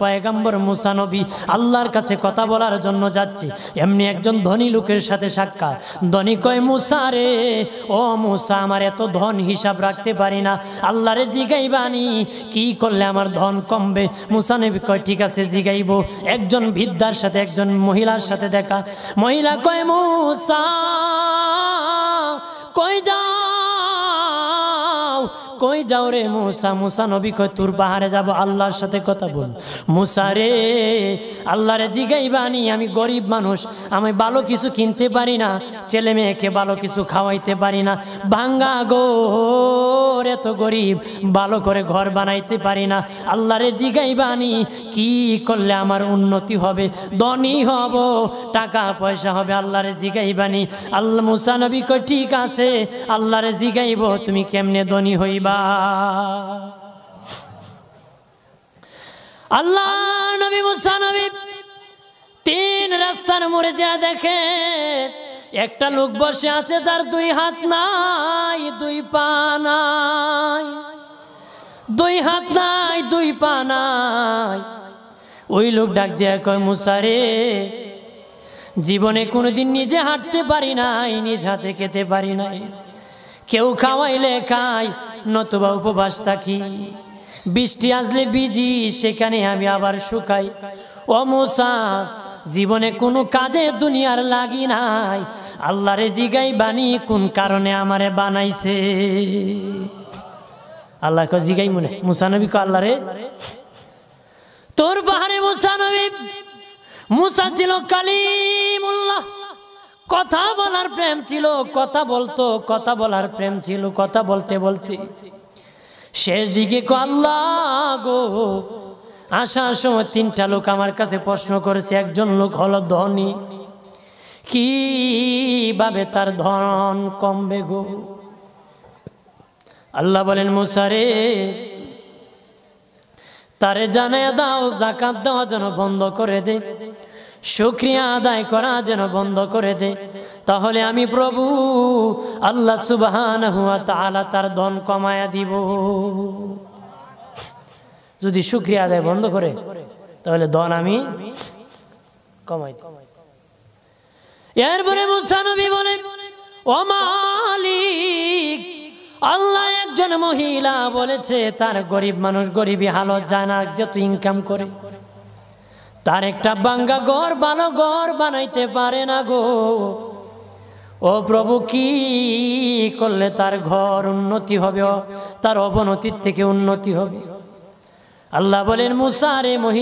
পয়গম্বর মুসা নবী আল্লাহর কাছে কথা বলার জন্য যাচ্ছে, এমনি একজন ধনী লোকের সাথে সাক্ষাৎ। ধনী কয়, মুসা রে, ও মুসা, আমার এত ধন হিসাব রাখতে পারি না, আল্লাহরে জিগাইবানি কি করলে আমার ধন কমবে? মুসা নবী কয়, ঠিক আছে জিগাইব। একজন বৃদ্ধার সাথে, একজন মহিলার সাথে দেখা। মহিলা কয়, মুসা কই যাও, কই যাও রে মুসা? মুসা নবী কয়, তোর পাহাড়ে যাব, আল্লাহর সাথে কথা বল। মুসা রে, আল্লাহরে জিগাইবানি, আমি গরিব মানুষ, আমি ভালো কিছু কিনতে পারি না, ছেলে মেয়েকে ভালো কিছু খাওয়াইতে পারি না, ভাঙ্গা ঘর, এত গরিব, ভালো করে ঘর বানাইতে পারি না, আল্লাহরে জিগাইবানি কি করলে আমার উন্নতি হবে, ধনী হব, টাকা পয়সা হবে, আল্লাহরে জিগাইবানি। আল্লাহ মুসা নবী কয়, ঠিক আছে, আল্লাহরে জিগাইব, তুমি কেমনে ধনী হইবা? আল্লাহ নবী মুসা নবী তিন রাস্তার মোড়ে যা দেখে একটা লোক বসে আছে, তার দুই হাত নাই, দুই পা নাই, দুই হাত নাই, দুই পা নাই। ওই লোক ডাক দিয়া কয়, মুসা রে, জীবনে কোনোদিন নিজে হাঁটতে পারি নাই, নিজ হাতে খেতে পারি নাই, কেউ খাওয়াইলে খাই, নতুবা উপবাস থাকি, বৃষ্টি আসলে ভিজি, সেখানে আমি আবার শুকাই। ও মুসা, জীবনে কোনো কাজে দুনিয়ার লাগি নাই, আল্লাহরে জিগাইবানি কোন কারণে আমারে বানাইছে? আল্লাহ কয়, জিগাই মনে। মুসা নবী কয়, আল্লাহরে তোর পাহাড়ে মুসা নবী, মুসা ছিল কালিমুল্লাহ, কথা বলার প্রেম ছিল, কথা বলতো, কথা বলার প্রেম ছিল। কথা বলতে বলতে শেষ দিকে কয়, আল্লাহ গো, আসার সময় তিনটা লোক আমার কাছে প্রশ্ন করেছে, একজন লোক হলো ধনী, কিভাবে তার ধন কমবে গো? আল্লাহ বলেন, মুসা রে, তারে জানায়া দাও, যাকাত দেওয়া যেন বন্ধ করে দে, শুকরিয়া আদায় করা যেন বন্ধ করে দে, তাহলে আমি প্রভু আল্লাহ সুবহানাহু ওয়া তাআলা তার ধন কমায়া দিব। যদি শুকরিয়া আদায় বন্ধ করে, তাহলে ধন আমি কমাই দেব। এরপরে মুসা নবী বলে, ও মালিক, আল্লাহ একজন মহিলা বলেছে তার গরিব মানুষ, গরিবী হালত যায় না, যত ইনকাম করে তার একটা ভাঙ্গা ঘর, ভালো ঘর বানাইতে পারে না গো। ও প্রভু, কি করলে তার ঘর উন্নতি হবে, তার অবনতির থেকে উন্নতি হবে? আল্লাহ বলেন, মুসা রে, মহিলা